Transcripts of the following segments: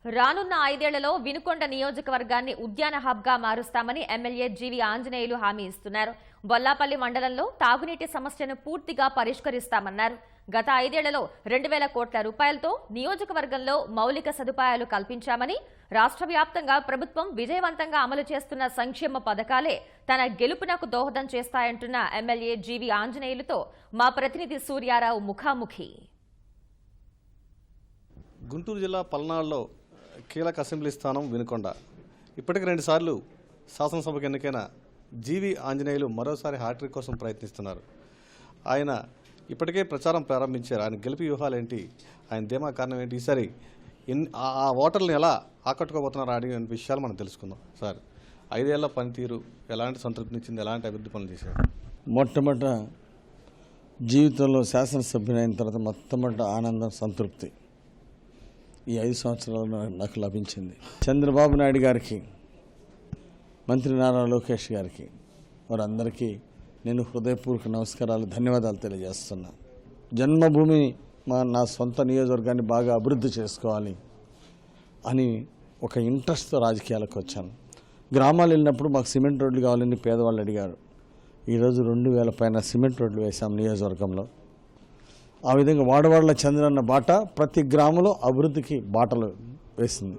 రానున్న 5 ఏళ్లలో వినుకొండ నియోజకవర్గాన్ని ఉద్యాన హబ్గా మారుస్తామని ఎమ్మెల్యే జీవి ఆంజనేయులు హామీ ఇస్తున్నారు. బొల్లాపల్లి మండలంలో తాగునీటి సమస్యను పూర్తిగా పరిష్కరిస్తామన్నారు. గత 5 ఏళ్లలో 2,000 కోట్ల రూపాయలతో నియోజకవర్గంలో మౌలిక సదుపాయాలు కల్పించామని, రాష్ట్ర వ్యాప్తంగా ప్రభుత్వం విజయవంతంగా అమలు చేస్తున్న సంక్షేమ పథకాలే తన గెలుపునకు దోహదం చేస్తాయంటున్న ఎమ్మెల్యే జీవి ఆంజనేయులతో మా ప్రతినిధి సూర్యారావు ముఖాముఖి. గుంటూరు జిల్లా పల్నాడులో కీలక అసెంబ్లీ స్థానం వినుకొండ. ఇప్పటికి 2 సార్లు శాసనసభకు ఎన్నికైన జీవి ఆంజనేయులు మరోసారి హ్యాట్రిక్ కోసం ప్రయత్నిస్తున్నారు. ఆయన ఇప్పటికే ప్రచారం ప్రారంభించారు. ఆయన గెలుపు వ్యూహాలు ఏంటి, ఆయన ధీమా కారణం ఏంటి, ఈసారి ఆ ఓటర్లను ఎలా ఆకట్టుకోబోతున్నారు అడిగిన విషయాలు మనం తెలుసుకుందాం. సార్, 5 ఏళ్ల పనితీరు ఎలాంటి సంతృప్తినిచ్చింది, ఎలాంటి అభివృద్ధి పనులు చేశారు? మొట్టమొదట జీవితంలో శాసనసభ్యునైన తర్వాత మొట్టమొదట ఆనందం, సంతృప్తి ఈ 5 సంవత్సరాల్లో నాకు లభించింది. చంద్రబాబు నాయుడు గారికి, మంత్రి నారా లోకేష్ గారికి, వారందరికీ నేను హృదయపూర్వక నమస్కారాలు, ధన్యవాదాలు తెలియజేస్తున్నా. జన్మభూమి నా సొంత నియోజకవర్గాన్ని బాగా అభివృద్ధి చేసుకోవాలి అని ఒక ఇంట్రెస్ట్తో రాజకీయాలకు వచ్చాను. గ్రామాలు వెళ్ళినప్పుడు మాకు సిమెంట్ రోడ్లు కావాలని పేదవాళ్ళు అడిగారు. ఈరోజు 2,000 పైన సిమెంట్ రోడ్లు వేశాం నియోజకవర్గంలో. ఆ విధంగా వాడవాడల చంద్రన్న బాట ప్రతి గ్రామంలో అభివృద్ధికి బాటలు వేసింది.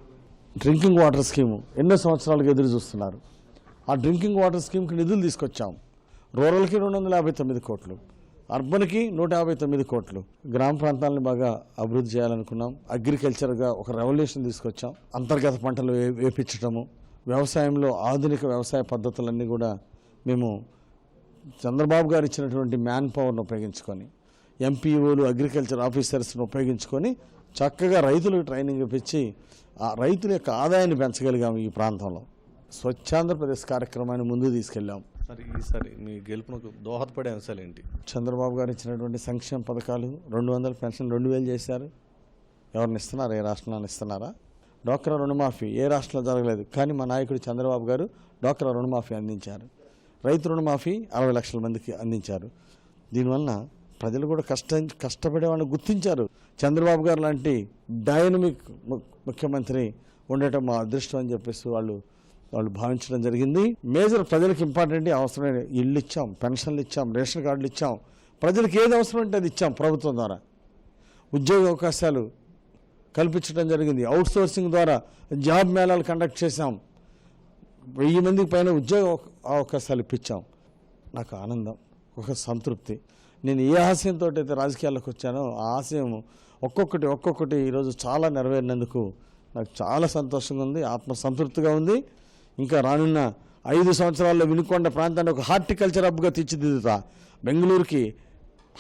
డ్రింకింగ్ వాటర్ స్కీము ఎన్నో సంవత్సరాలుగా ఎదురు చూస్తున్నారు. ఆ డ్రింకింగ్ వాటర్ స్కీమ్కి నిధులు తీసుకొచ్చాం. రూరల్కి 259 కోట్లు, అర్బన్కి 159 కోట్లు. గ్రామ ప్రాంతాలను బాగా అభివృద్ధి చేయాలనుకున్నాం. అగ్రికల్చర్గా ఒక రెవల్యూషన్ తీసుకొచ్చాం. అంతర్గత పంటలు వేపించడము, వ్యవసాయంలో ఆధునిక వ్యవసాయ పద్ధతులన్నీ కూడా మేము చంద్రబాబు గారు ఇచ్చినటువంటి మ్యాన్ పవర్ను ఉపయోగించుకొని, ఎంపీఓలు, అగ్రికల్చర్ ఆఫీసర్స్ను ఉపయోగించుకొని చక్కగా రైతులకు ట్రైనింగ్ ఇప్పించి ఆ రైతుల యొక్క ఆదాయాన్ని పెంచగలిగాము. ఈ ప్రాంతంలో స్వచ్ఛాంధ్రప్రదేశ్ కార్యక్రమాన్ని ముందుకు తీసుకెళ్ళాం. సరే, ఈసారి మీ గెలుపునకు దోహదపడే అంశాలు ఏంటి? చంద్రబాబు గారు ఇచ్చినటువంటి సంక్షేమ పథకాలు, 200 పెన్షన్ 2,000 చేశారు. ఎవరిని ఇస్తున్నారు? ఏ రాష్ట్రంలో ఇస్తున్నారా? డ్వాక్రా రుణమాఫీ ఏ రాష్ట్రంలో జరగలేదు, కానీ మా నాయకుడు చంద్రబాబు గారు డ్వాక్రా రుణమాఫీ అందించారు. రైతు రుణమాఫీ 60 లక్షల మందికి అందించారు. దీనివల్ల ప్రజలు కూడా కష్టపడే వాళ్ళని గుర్తించారు. చంద్రబాబు గారు లాంటి డైనమిక్ ముఖ్యమంత్రి ఉండటం మా అదృష్టం అని చెప్పేసి వాళ్ళు భావించడం జరిగింది. మేజర్ ప్రజలకు ఇంపార్టెంట్ అవసరమైన ఇళ్ళు ఇచ్చాం, పెన్షన్లు ఇచ్చాం, రేషన్ కార్డులు ఇచ్చాం. ప్రజలకు ఏది అవసరం అంటే అది ఇచ్చాం. ప్రభుత్వం ద్వారా ఉద్యోగ అవకాశాలు కల్పించడం జరిగింది. అవుట్ సోర్సింగ్ ద్వారా జాబ్ మేళాలు కండక్ట్ చేశాం. 1000 మందికి పైన ఉద్యోగ అవకాశాలు ఇప్పించాం. నాకు ఆనందం, ఒక సంతృప్తి. నేను ఏ ఆశయంతో అయితే రాజకీయాల్లోకి వచ్చానో ఆ ఆశయం ఒక్కొక్కటి ఈరోజు చాలా నెరవేరినందుకు నాకు చాలా సంతోషంగా ఉంది, ఆత్మసంతృప్తిగా ఉంది. ఇంకా రానున్న 5 సంవత్సరాల్లో వినుకొండ ప్రాంతాన్ని ఒక హార్టికల్చర్ హబ్గా తీర్చిదిద్దుతా. బెంగళూరుకి,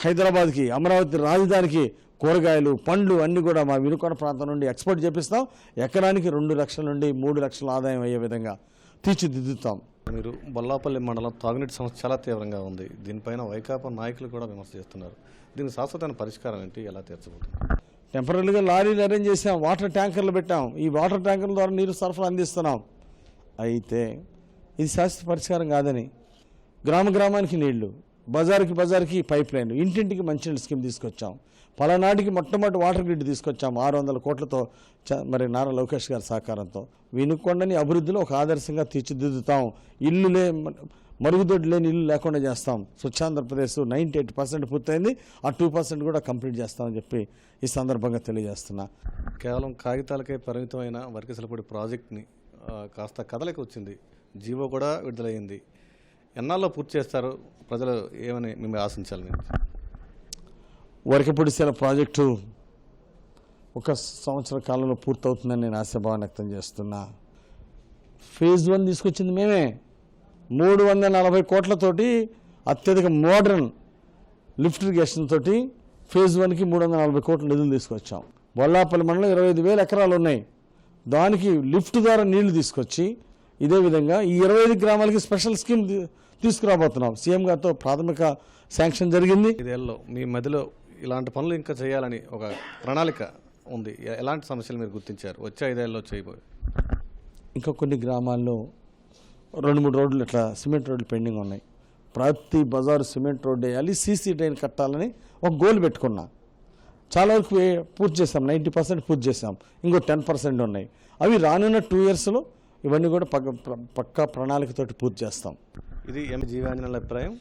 హైదరాబాద్కి, అమరావతి రాజధానికి కూరగాయలు, పండ్లు అన్నీ కూడా మా వినుకొండ ప్రాంతం నుండి ఎక్స్పోర్ట్ చేపిస్తాం. ఎకరానికి 2 లక్షల నుండి 3 లక్షల ఆదాయం అయ్యే విధంగా తీర్చిదిద్దుతాం. మీరు బొల్లాపల్లి మండలం తాగునీటి సమస్య చాలా తీవ్రంగా ఉంది. దీనిపైన వైకాపా నాయకులు కూడా విమర్శ చేస్తున్నారు. దీనికి శాశ్వతమైన పరిష్కారం ఏంటి, ఎలా తీర్చబోతున్నారు? టెంపరీగా లారీలు అరేంజ్ చేసాం, వాటర్ ట్యాంకర్లు పెట్టాం. ఈ వాటర్ ట్యాంకర్ల ద్వారా నీరు సరఫరా అందిస్తున్నాం. అయితే ఇది శాశ్వత పరిష్కారం కాదని గ్రామానికి నీళ్లు, బజారుకి పైప్ లైన్, ఇంటింటికి మంచినీళ్ళ స్కీమ్ తీసుకొచ్చాం. పలనాటికి మొట్టమొదటి వాటర్ గ్రిడ్ తీసుకొచ్చాం 600 కోట్లతో, మరి నారా లోకేష్ గారి సహకారంతో. వినుకొండని అభివృద్ధిలో ఒక ఆదర్శంగా తీర్చిదిద్దుతాం. మరుగుదొడ్డి లేని ఇల్లు లేకుండా చేస్తాం. స్వచ్ఛాంధ్రప్రదేశ్ 98% పూర్తయింది. ఆ 2% కూడా కంప్లీట్ చేస్తామని చెప్పి ఈ సందర్భంగా తెలియజేస్తున్నా. కేవలం కాగితాలకే పరిమితమైన వర్కిసలపూడి ప్రాజెక్ట్ని కాస్త కథలకు వచ్చింది. జీవో కూడా విడుదలయ్యింది. ఎన్నాల్లో పూర్తి చేస్తారు? ప్రజలు ఏమని మేము ఆశించాలి? వరకపొడిసేల ప్రాజెక్టు 1 సంవత్సర కాలంలో పూర్తవుతుందని నేను ఆశాభావం వ్యక్తం చేస్తున్నా. ఫేజ్ 1 తీసుకొచ్చింది మేమే. 340 కోట్లతోటి అత్యధిక మోడర్న్ లిఫ్ట్ ఇరిగేషన్ తోటి ఫేజ్ 1కి 340 కోట్ల నిధులు తీసుకొచ్చాం. బొల్లాపల్లి మండలం 25,000 ఎకరాలు ఉన్నాయి. దానికి లిఫ్ట్ ద్వారా నీళ్లు తీసుకొచ్చి ఇదే విధంగా ఈ 25 గ్రామాలకి స్పెషల్ స్కీమ్ తీసుకురాబోతున్నాం. సీఎం గారితో ప్రాథమిక శాంక్షన్ జరిగింది. 5 ఏళ్ళలో మీ మధ్యలో ఇలాంటి పనులు ఇంకా చేయాలని ఒక ప్రణాళిక ఉంది. ఎలాంటి సమస్యలు మీరు గుర్తించారు వచ్చే 5 ఏళ్ళలో చేయబోయే? ఇంకా కొన్ని గ్రామాల్లో 2-3 రోడ్లు ఇట్లా సిమెంట్ రోడ్లు పెండింగ్ ఉన్నాయి. ప్రతి బజారు సిమెంట్ రోడ్డు వేయాలి, సీసీ డ్రైన్ కట్టాలని ఒక గోల్ పెట్టుకున్నా. చాలా వరకు పూర్తి చేసాం, 90% పూర్తి చేసాం. ఇంకో 10% ఉన్నాయి. అవి రానున్న 2 yearsలో ఇవన్నీ కూడా పక్కా ప్రణాళికతోటి పూర్తి చేస్తాం. ఇది జీవి ఆంజనేయుల అభిప్రాయం.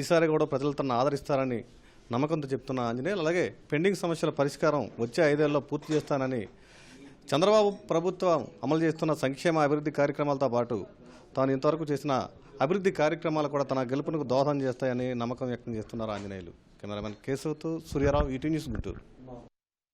ఈసారి కూడా ప్రజలు తనను ఆదరిస్తారని నమ్మకంతో చెప్తున్న ఆంజనేయులు, అలాగే పెండింగ్ సమస్యల పరిష్కారం వచ్చే 5 ఏళ్లలో పూర్తి చేస్తానని, చంద్రబాబు ప్రభుత్వం అమలు చేస్తున్న సంక్షేమ అభివృద్ధి కార్యక్రమాలతో పాటు తాను ఇంతవరకు చేసిన అభివృద్ధి కార్యక్రమాలు కూడా తన గెలుపునకు దోహదం చేస్తాయని నమ్మకం వ్యక్తం చేస్తున్నారు ఆంజనేయులు. కెమెరామెన్ కేశవ్తో సూర్యారావు, ఈటీ న్యూస్, గుంటూరు.